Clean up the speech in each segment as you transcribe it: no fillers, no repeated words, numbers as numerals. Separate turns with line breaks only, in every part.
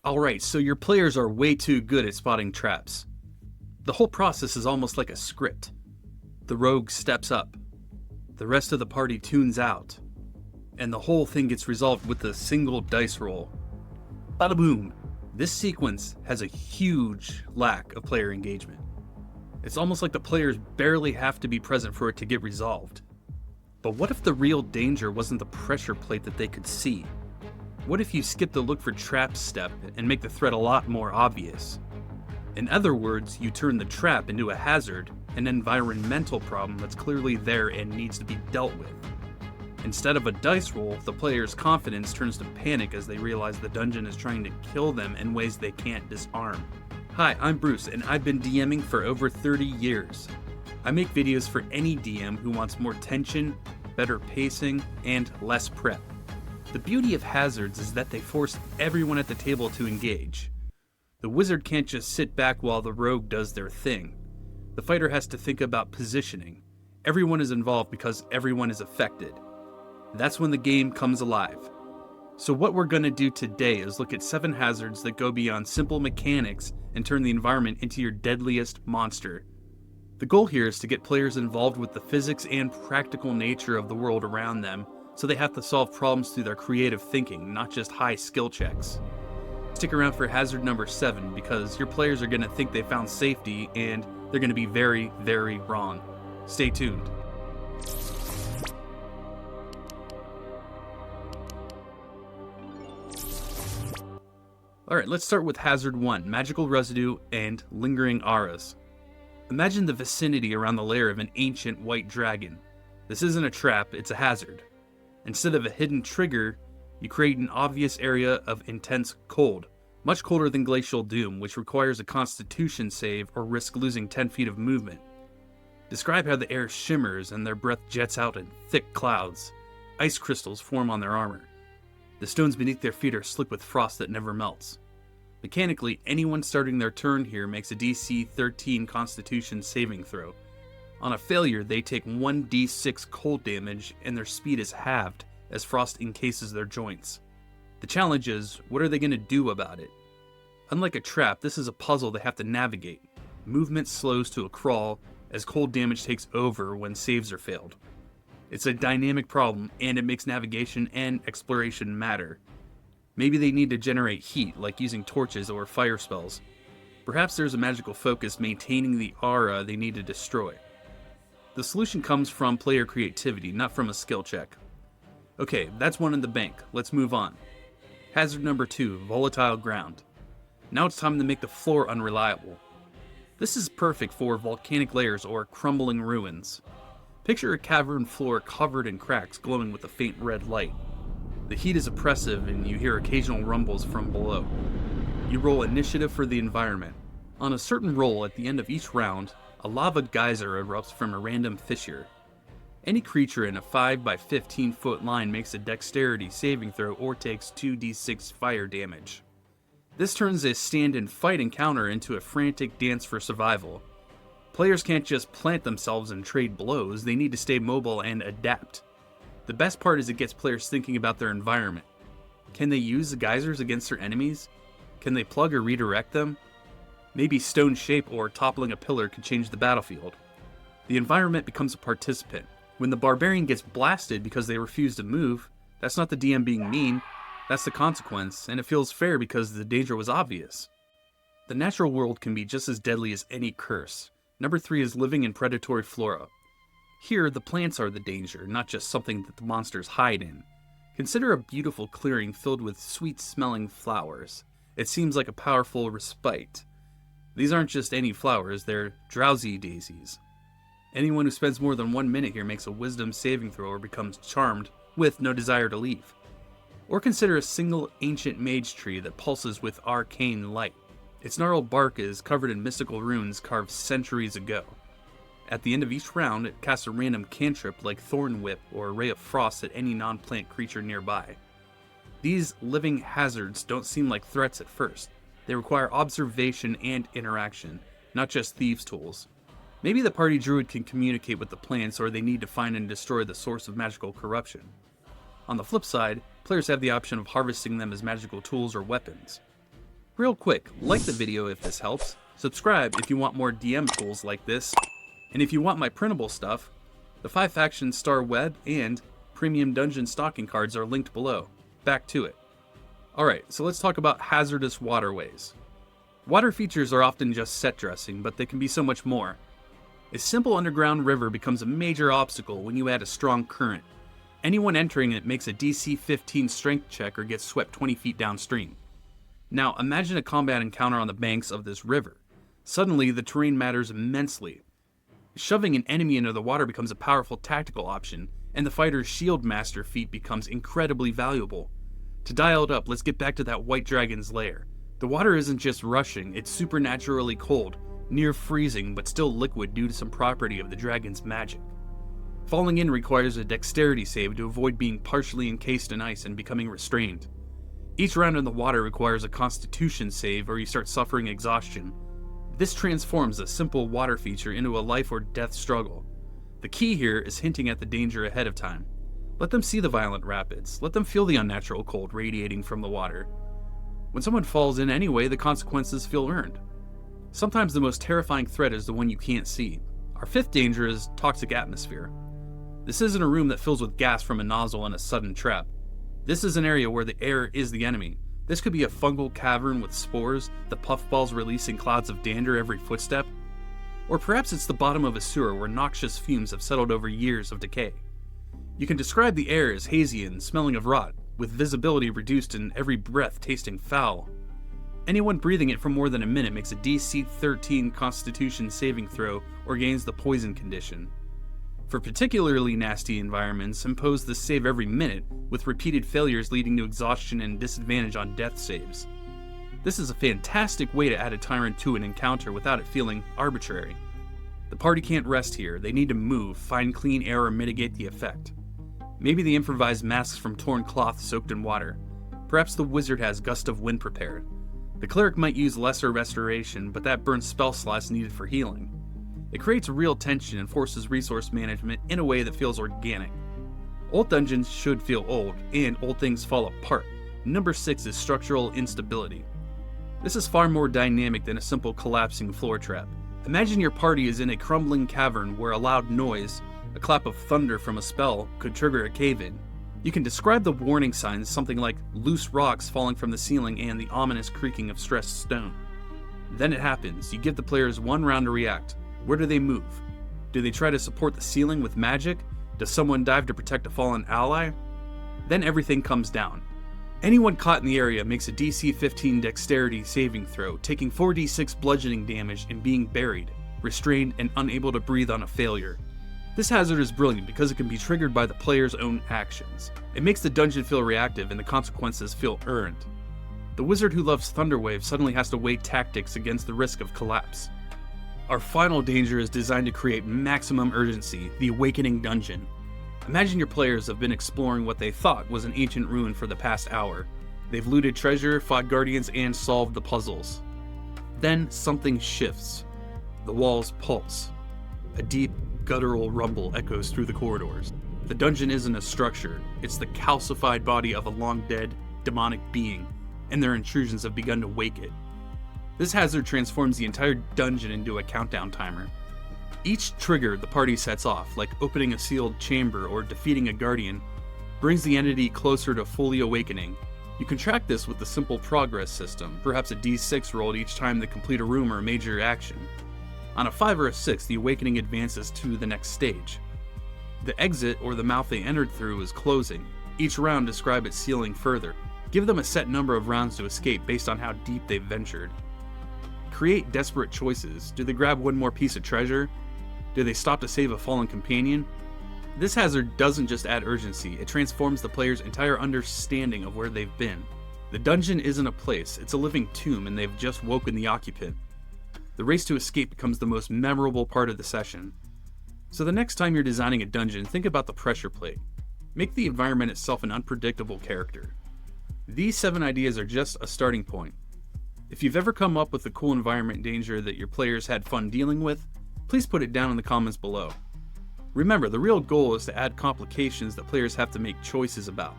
Alright, so your players are way too good at spotting traps. The whole process is almost like a script. The rogue steps up, the rest of the party tunes out, and the whole thing gets resolved with a single dice roll. Bada boom! This sequence has a huge lack of player engagement. It's almost like the players barely have to be present for it to get resolved. But what if the real danger wasn't the pressure plate that they could see? What if you skip the look for traps step and make the threat a lot more obvious? In other words, you turn the trap into a hazard, an environmental problem that's clearly there and needs to be dealt with. Instead of a dice roll, the player's confidence turns to panic as they realize the dungeon is trying to kill them in ways they can't disarm. Hi, I'm Bruce, and I've been DMing for over 30 years. I make videos for any DM who wants more tension, better pacing, and less prep. The beauty of Hazards is that they force everyone at the table to engage. The wizard can't just sit back while the rogue does their thing. The fighter has to think about positioning. Everyone is involved because everyone is affected. That's when the game comes alive. So what we're going to do today is look at 7 hazards that go beyond simple mechanics and turn the environment into your deadliest monster. The goal here is to get players involved with the physics and practical nature of the world around them, so they have to solve problems through their creative thinking, not just high skill checks. Stick around for hazard number 7, because your players are going to think they found safety, and they're going to be very, very wrong. Stay tuned. Alright, let's start with hazard 1, magical residue and lingering auras. Imagine the vicinity around the lair of an ancient white dragon. This isn't a trap, it's a hazard. Instead of a hidden trigger, you create an obvious area of intense cold, much colder than glacial doom, which requires a constitution save or risk losing 10 feet of movement. Describe how the air shimmers and their breath jets out in thick clouds. Ice crystals form on their armor. The stones beneath their feet are slick with frost that never melts. Mechanically, anyone starting their turn here makes a DC 13 Constitution saving throw. On a failure, they take 1d6 cold damage and their speed is halved as frost encases their joints. The challenge is, what are they going to do about it? Unlike a trap, this is a puzzle they have to navigate. Movement slows to a crawl as cold damage takes over when saves are failed. It's a dynamic problem, and it makes navigation and exploration matter. Maybe they need to generate heat, like using torches or fire spells. Perhaps there's a magical focus maintaining the aura they need to destroy. The solution comes from player creativity, not from a skill check. Okay, that's one in the bank. Let's move on. Hazard number 2, volatile ground. Now it's time to make the floor unreliable. This is perfect for volcanic layers or crumbling ruins. Picture a cavern floor covered in cracks glowing with a faint red light. The heat is oppressive and you hear occasional rumbles from below. You roll initiative for the environment. On a certain roll at the end of each round, a lava geyser erupts from a random fissure. Any creature in a 5 by 15 foot line makes a dexterity saving throw or takes 2d6 fire damage. This turns a stand and fight encounter into a frantic dance for survival. Players can't just plant themselves and trade blows, they need to stay mobile and adapt. The best part is it gets players thinking about their environment. Can they use the geysers against their enemies? Can they plug or redirect them? Maybe stone shape or toppling a pillar could change the battlefield. The environment becomes a participant. When the barbarian gets blasted because they refuse to move, that's not the DM being mean, that's the consequence, and it feels fair because the danger was obvious. The natural world can be just as deadly as any curse. Number 3 is living in predatory flora. Here, the plants are the danger, not just something that the monsters hide in. Consider a beautiful clearing filled with sweet-smelling flowers. It seems like a powerful respite. These aren't just any flowers, they're drowsy daisies. Anyone who spends more than 1 minute here makes a wisdom saving throw or becomes charmed with no desire to leave. Or consider a single ancient mage tree that pulses with arcane light. Its gnarled bark is covered in mystical runes carved centuries ago. At the end of each round, it casts a random cantrip like Thorn Whip or a Ray of Frost at any non-plant creature nearby. These living hazards don't seem like threats at first. They require observation and interaction, not just thieves' tools. Maybe the party druid can communicate with the plants, or they need to find and destroy the source of magical corruption. On the flip side, players have the option of harvesting them as magical tools or weapons. Real quick, like the video if this helps, subscribe if you want more DM tools like this, and if you want my printable stuff, the 5 Faction Star Web and Premium Dungeon stocking cards are linked below. Back to it. Alright, so let's talk about hazardous waterways. Water features are often just set dressing, but they can be so much more. A simple underground river becomes a major obstacle when you add a strong current. Anyone entering it makes a DC 15 strength check or gets swept 20 feet downstream. Now imagine a combat encounter on the banks of this river. Suddenly the terrain matters immensely. Shoving an enemy into the water becomes a powerful tactical option, and the fighter's shield master feat becomes incredibly valuable. To dial it up, let's get back to that white dragon's lair. The water isn't just rushing, it's supernaturally cold, near freezing but still liquid due to some property of the dragon's magic. Falling in requires a dexterity save to avoid being partially encased in ice and becoming restrained. Each round in the water requires a constitution save or you start suffering exhaustion. This transforms a simple water feature into a life or death struggle. The key here is hinting at the danger ahead of time. Let them see the violent rapids, let them feel the unnatural cold radiating from the water. When someone falls in anyway, the consequences feel earned. Sometimes the most terrifying threat is the one you can't see. Our 5th danger is toxic atmosphere. This isn't a room that fills with gas from a nozzle and a sudden trap. This is an area where the air is the enemy. This could be a fungal cavern with spores, the puffballs releasing clouds of dander every footstep. Or perhaps it's the bottom of a sewer where noxious fumes have settled over years of decay. You can describe the air as hazy and smelling of rot, with visibility reduced and every breath tasting foul. Anyone breathing it for more than a minute makes a DC 13 Constitution saving throw or gains the poison condition. For particularly nasty environments, impose the save every minute, with repeated failures leading to exhaustion and disadvantage on death saves. This is a fantastic way to add a tyrant to an encounter without it feeling arbitrary. The party can't rest here, they need to move, find clean air or mitigate the effect. Maybe they improvise masks from torn cloth soaked in water. Perhaps the wizard has gust of wind prepared. The cleric might use lesser restoration, but that burns spell slots needed for healing. It creates real tension and forces resource management in a way that feels organic. Old dungeons should feel old, and old things fall apart. Number 6 is structural instability. This is far more dynamic than a simple collapsing floor trap. Imagine your party is in a crumbling cavern where a loud noise, a clap of thunder from a spell, could trigger a cave-in. You can describe the warning signs something like loose rocks falling from the ceiling and the ominous creaking of stressed stone. Then it happens. You give the players one round to react. Where do they move? Do they try to support the ceiling with magic? Does someone dive to protect a fallen ally? Then everything comes down. Anyone caught in the area makes a DC 15 dexterity saving throw, taking 4d6 bludgeoning damage and being buried, restrained, and unable to breathe on a failure. This hazard is brilliant because it can be triggered by the player's own actions. It makes the dungeon feel reactive and the consequences feel earned. The wizard who loves Thunderwave suddenly has to weigh tactics against the risk of collapse. Our final danger is designed to create maximum urgency, the Awakening Dungeon. Imagine your players have been exploring what they thought was an ancient ruin for the past hour. They've looted treasure, fought guardians, and solved the puzzles. Then something shifts. The walls pulse. A deep, guttural rumble echoes through the corridors. The dungeon isn't a structure, it's the calcified body of a long-dead, demonic being, and their intrusions have begun to wake it. This hazard transforms the entire dungeon into a countdown timer. Each trigger the party sets off, like opening a sealed chamber or defeating a guardian, brings the entity closer to fully awakening. You can track this with the simple progress system, perhaps a d6 rolled each time they complete a room or a major action. On a 5 or a 6, the awakening advances to the next stage. The exit, or the mouth they entered through, is closing. Each round describe its ceiling further. Give them a set number of rounds to escape based on how deep they've ventured. Create desperate choices. Do they grab one more piece of treasure? Do they stop to save a fallen companion? This hazard doesn't just add urgency, it transforms the player's entire understanding of where they've been. The dungeon isn't a place, it's a living tomb and they've just woken the occupant. The race to escape becomes the most memorable part of the session. So the next time you're designing a dungeon, think about the pressure plate. Make the environment itself an unpredictable character. These 7 ideas are just a starting point. If you've ever come up with a cool environment danger that your players had fun dealing with, please put it down in the comments below. Remember, the real goal is to add complications that players have to make choices about.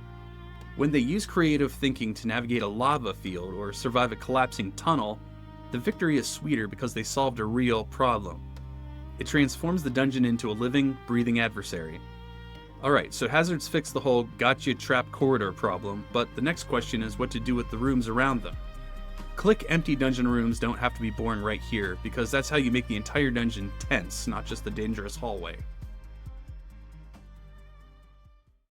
When they use creative thinking to navigate a lava field or survive a collapsing tunnel, the victory is sweeter because they solved a real problem. It transforms the dungeon into a living, breathing adversary. Alright, so Hazard's fixed the whole gotcha trap corridor problem, but the next question is what to do with the rooms around them. Click empty dungeon rooms don't have to be boring right here, because that's how you make the entire dungeon tense, not just the dangerous hallway.